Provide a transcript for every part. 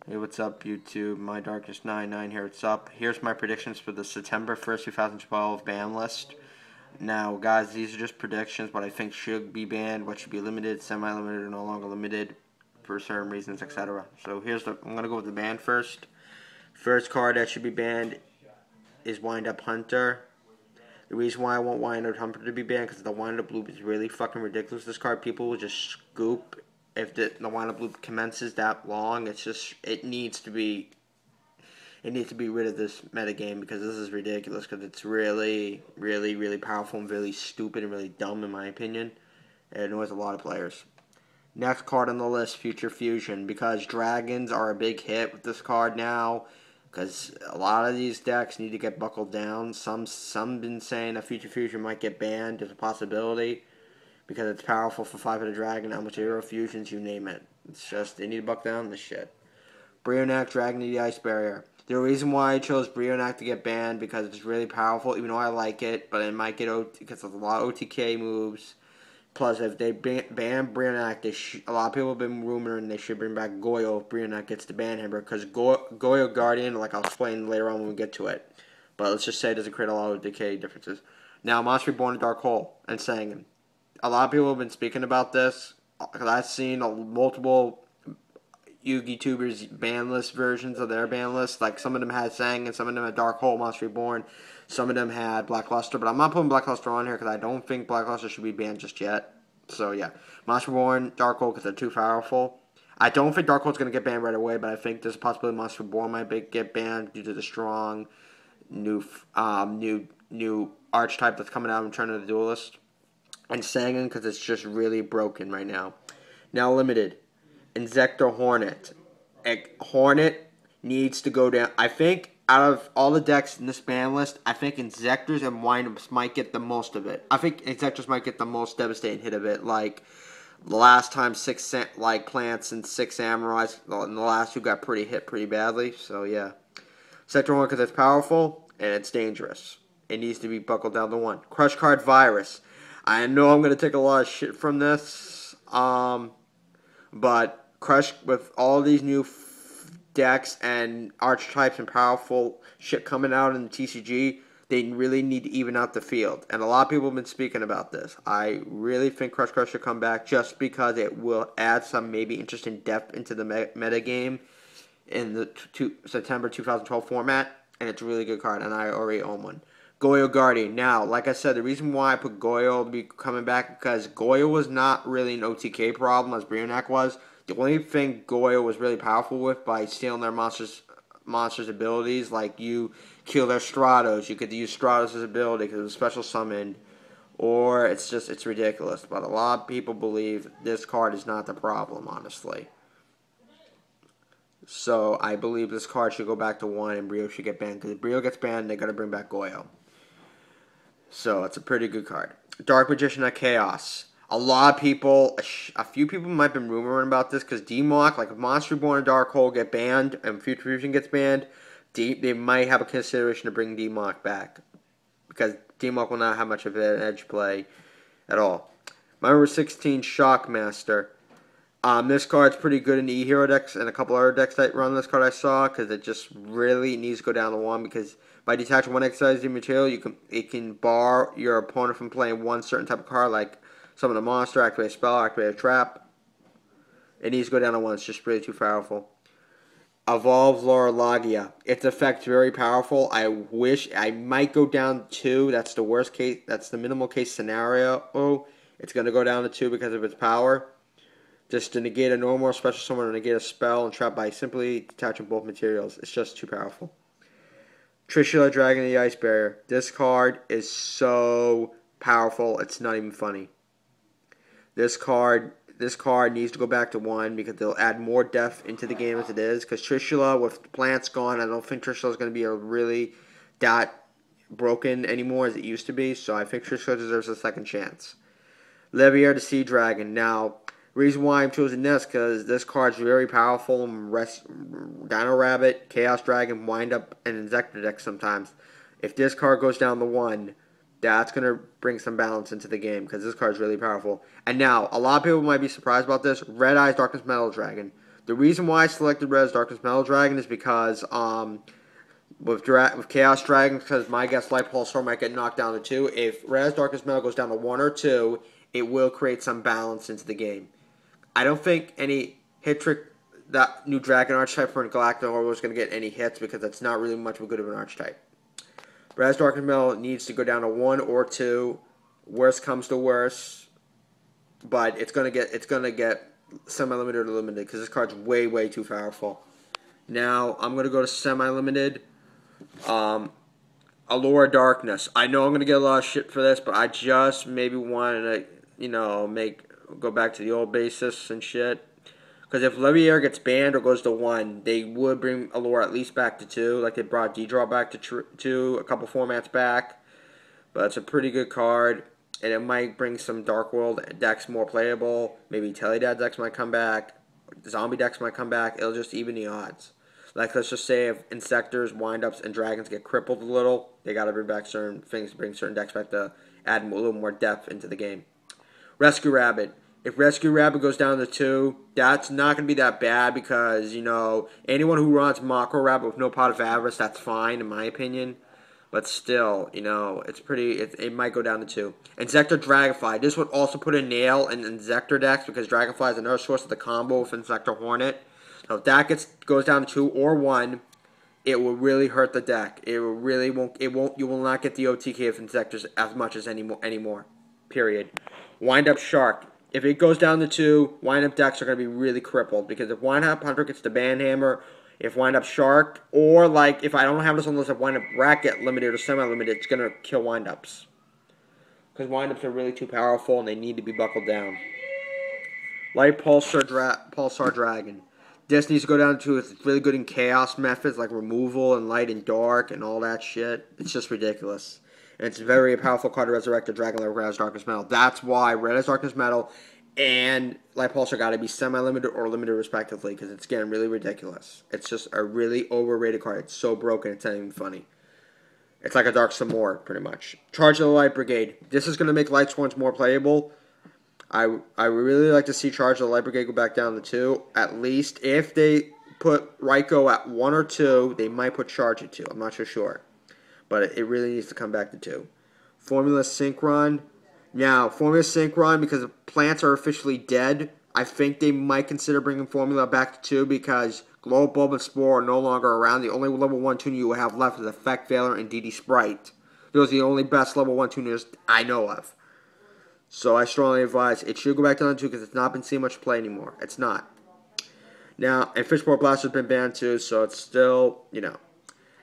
Hey, what's up, YouTube? My Darkest 99 here. What's up? Here's my predictions for the September 1st, 2012 ban list. Now, guys, these are just predictions, but I think should be banned, what should be limited, semi-limited, or no longer limited for certain reasons, etc. So I'm gonna go with the ban first. First card that should be banned is Wind Up Hunter. The reason why I want Wind Up Hunter to be banned because the Wind Up Loop is really fucking ridiculous. This card, people will just scoop. If the Wind Up Loop commences that long, it needs to be rid of this metagame because this is ridiculous because it's really, really, really powerful and really stupid and really dumb in my opinion. It annoys a lot of players. Next card on the list, Future Fusion, because dragons are a big hit with this card now. Because a lot of these decks need to get buckled down. Some been saying that Future Fusion might get banned. There's a possibility. Because it's powerful for 5 of the dragon, how much hero fusions, you name it. It's just, they need to buck down this shit. Brionac, Dragon of the Ice Barrier. The reason why I chose Brionac to get banned, because it's really powerful, even though I like it, but it might get because there's a lot of OTK moves. Plus, if they ban Brionac, a lot of people have been rumoring they should bring back Goyo if Brionac gets the ban hammer, because Goyo Guardian, like I'll explain later on when we get to it. But let's just say it doesn't create a lot of decay differences. Now, Monster Reborn and Dark Hole and Sangan. A lot of people have been speaking about this, because I've seen multiple Yugi tubers ban list versions of their ban list. Like, some of them had Sangan, some of them had Dark Hole, Monster Reborn, some of them had Blackluster, but I'm not putting Blackluster on here because I don't think Blackluster should be banned just yet. So, yeah. Monster Reborn, Dark Hole, because they're too powerful. I don't think Dark Hole's going to get banned right away, but I think there's a possibility Monster Reborn might get banned due to the strong new archetype that's coming out in Return of the Duelist. And Sangan because it's just really broken right now. Now limited. Inzektor Hornet. Hornet needs to go down. I think out of all the decks in this ban list, I think Inzektors and Windups might get the most of it. I think Inzektors might get the most devastating hit of it. Like the last time, Plants and 6 Samurais. And the last two got hit pretty badly. So yeah. Inzektor Hornet because it's powerful and it's dangerous. It needs to be buckled down to 1. Crush Card Virus. I know I'm going to take a lot of shit from this, but Crush, with all these new decks and archetypes and powerful shit coming out in the TCG, they really need to even out the field. And a lot of people have been speaking about this. I really think Crush should come back just because it will add some maybe interesting depth into the metagame in the September 2012 format, and it's a really good card, and I already own one. Goyo Guardian. Now, like I said, the reason why I put Goyo to be coming back because Goyo was not really an OTK problem as Brionac was. The only thing Goyo was really powerful with by stealing their monsters' abilities, like you kill their Stratos, you could use Stratos' ability because it was special summoned, or it's ridiculous. But a lot of people believe this card is not the problem, honestly. So I believe this card should go back to 1 and Brio should get banned because if Brio gets banned, they got to bring back Goyo. So, it's a pretty good card. Dark Magician of Chaos. A lot of people, a few people might have been rumoring about this because D-Mock, like if Monster Reborn and Dark Hole get banned and Future Fusion gets banned, they might have a consideration to bring D-Mock back. Because D-Mock will not have much of an edge play at all. My number 16, Shockmaster. This card's pretty good in the E-Hero decks and a couple other decks that run this card I saw because it just really needs to go down to 1 because by detaching 1 exercising material, it can bar your opponent from playing one certain type of card like summon a monster, activate a spell, activate a trap. It needs to go down to 1. It's just really too powerful. Evolve Laurelagia. Its effect's very powerful. I wish I might go down to 2. That's the worst case. That's the minimal case scenario. It's going to go down to 2 because of its power. Just to negate a normal or special summon or negate a spell and trap by simply detaching both materials. It's just too powerful. Trishula, Dragon of the Ice Barrier. This card is so powerful, it's not even funny. This card needs to go back to 1 because they'll add more depth into the game as it is. Because Trishula, with Plants gone, I don't think Trishula is going to be really that broken anymore as it used to be. So I think Trishula deserves a second chance. Levier, the Sea Dragon. Now, reason why I'm choosing this because this card's very powerful. Dino Rabbit, Chaos Dragon, Wind Up, and Inzektor deck sometimes. If this card goes down to 1, that's going to bring some balance into the game because this card's really powerful. And now, a lot of people might be surprised about this. Red Eyes Darkness Metal Dragon. The reason why I selected Res Darkness Metal Dragon is because with Chaos Dragon, because my guess Light Pulsar might get knocked down to 2. If Res Darkness Metal goes down to 1 or 2, it will create some balance into the game. I don't think any hit trick that new Dragon archetype for Galactic Orbital is going to get any hits because that's not really much of a good of an archetype. Res Darkness Metal needs to go down to 1 or 2. Worst comes to worst, but it's gonna get semi-limited or limited because this card's way too powerful. Now I'm gonna go to semi-limited. Allure Darkness. I know I'm gonna get a lot of shit for this, but I just maybe wanted to, go back to the old basis and shit. Because if Leviair gets banned or goes to 1, they would bring Allure at least back to 2, like they brought D-Draw back to 2 a couple formats back. But it's a pretty good card, and it might bring some Dark World decks more playable. Maybe Teledad decks might come back. Zombie decks might come back. It'll just even the odds. Like, let's just say if Insectors, Windups, and Dragons get crippled a little, they got to bring back certain things to bring certain decks back to add a little more depth into the game. Rescue Rabbit. If Rescue Rabbit goes down to 2, that's not going to be that bad because, anyone who runs Mako Rabbit with no Pot of Avarice, that's fine in my opinion. But still, it's it might go down to 2. Insector Dragonfly. This would also put a nail in Insector decks because Dragonfly is another source of the combo with Insector Hornet. So if that goes down to 2 or 1, it will really hurt the deck. You will not get the OTK of Insectors as much as anymore. Period. Wind Up Shark. If it goes down to 2, Wind Up decks are going to be really crippled because if Wind Up Hunter gets the Banhammer, if Wind Up Shark, or if I don't have this on the list, if Wind Up Racket limited or semi-limited, it's going to kill Wind Ups. Because Wind Ups are really too powerful and they need to be buckled down. Light Pulsar Dragon. This needs to go down to it's really good in chaos methods like removal and light and dark and all that shit. It's just ridiculous. And it's a very powerful card to resurrect a dragon like Red as Darkness Metal. That's why Red as Darkness Metal and Light Pulsar got to be semi-limited or limited respectively because it's getting really ridiculous. It's just a really overrated card. It's so broken, it's not even funny. It's like a Dark Samor, pretty much. Charge of the Light Brigade. This is going to make Light Sworns more playable. I really like to see Charge of the Light Brigade go back down to 2. At least if they put Raikou at 1 or 2, they might put Charge at 2. I'm not so sure. But it really needs to come back to 2. Formula Synchron. Now, Formula Synchron, because plants are officially dead, I think they might consider bringing Formula back to 2 because Glow Bulb and Spore are no longer around. The only level 1 tuner you will have left is Effect Veiler and DD Sprite. Those are the only best level 1 tuners I know of. So I strongly advise it should go back down to 2 because it's not been seeing much play anymore. It's not. Now, and Fishbowl Blast has been banned too, so it's still,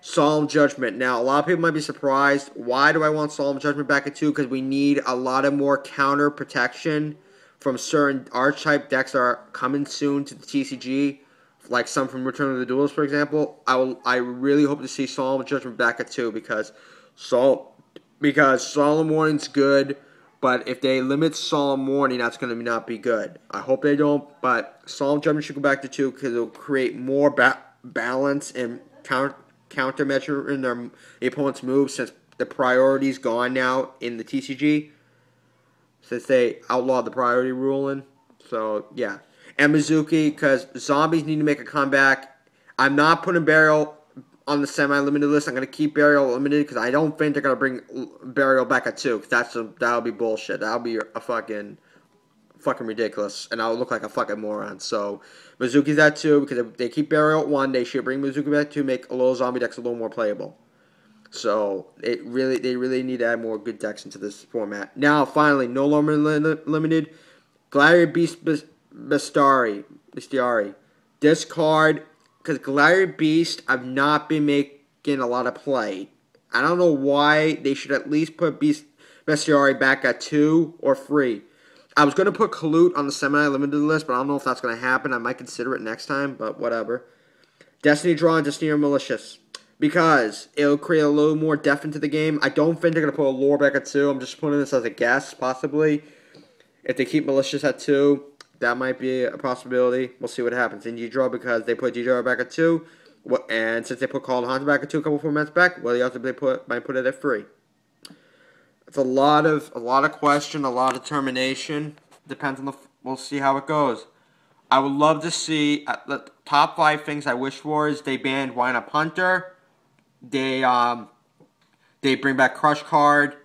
Solemn Judgment. Now, a lot of people might be surprised. Why do I want Solemn Judgment back at 2? Because we need a lot of more counter protection from certain archetype decks that are coming soon to the TCG, like some from Return of the Duelist, for example. I really hope to see Solemn Judgment back at 2 because Solemn Warning's good. But if they limit Solemn Warning, that's going to not be good. I hope they don't, but Solemn Judgment should go back to 2 because it'll create more balance and countermeasure in the opponent's moves since the priority's gone now in the TCG. Since they outlawed the priority ruling. So, yeah. And Mizuki, because zombies need to make a comeback. I'm not putting Burial on the semi-limited list. I'm going to keep Burial limited because I don't think they're going to bring Burial back at 2. Because that'll be bullshit. That'll be a fucking ridiculous. And I'll look like a fucking moron. So, Mizuki's at 2 because if they keep Burial at 1, they should bring Mizuki back to make a little zombie decks a little more playable. So, they really need to add more good decks into this format. Now, finally, no longer limited. Gladiator Beast Bestiari. This card, because Gladiator Beast, I've not been making a lot of play. I don't know why they should at least put Bestiari back at 2 or 3. I was going to put Kalute on the semi-limited list, but I don't know if that's going to happen. I might consider it next time, but whatever. Destiny Draw and Destiny Malicious. Because it'll create a little more depth into the game. I don't think they're going to put Allure back at 2. I'm just putting this as a guess, possibly. If they keep Malicious at 2, that might be a possibility. We'll see what happens in G-Draw because they put G-Draw back at 2. And since they put Call to Hunter back at 2 a couple formats back, well, they also might put it at 3. It's a lot of question, a lot of determination. Depends on we'll see how it goes. I would love to see the top 5 things I wish for is they banned Wine Up Hunter. They bring back Crush Card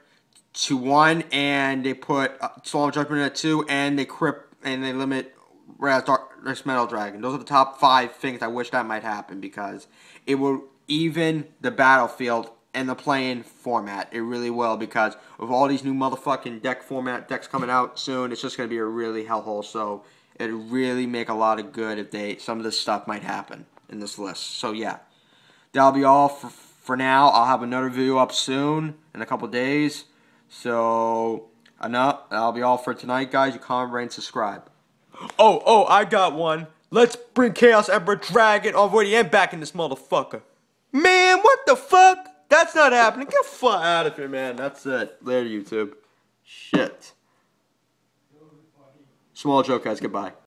to 1, and they put Soul of Judgment at 2, and they limit Dark Metal Dragon. Those are the top 5 things I wish that might happen because it will even the battlefield and the playing format. It really will because with all these new motherfucking decks coming out soon, it's just going to be a really hellhole. So it'd really make a lot of good if some of this stuff might happen in this list. So yeah, that'll be all for now. I'll have another video up soon in a couple days. So enough. That'll be all for tonight, guys. You comment, rate, and subscribe. Oh, I got one. Let's bring Chaos Emperor Dragon already and back in this motherfucker. Man, what the fuck? That's not happening. Get the fuck out of here, man. That's it. Later, YouTube. Shit. Small joke, guys. Goodbye.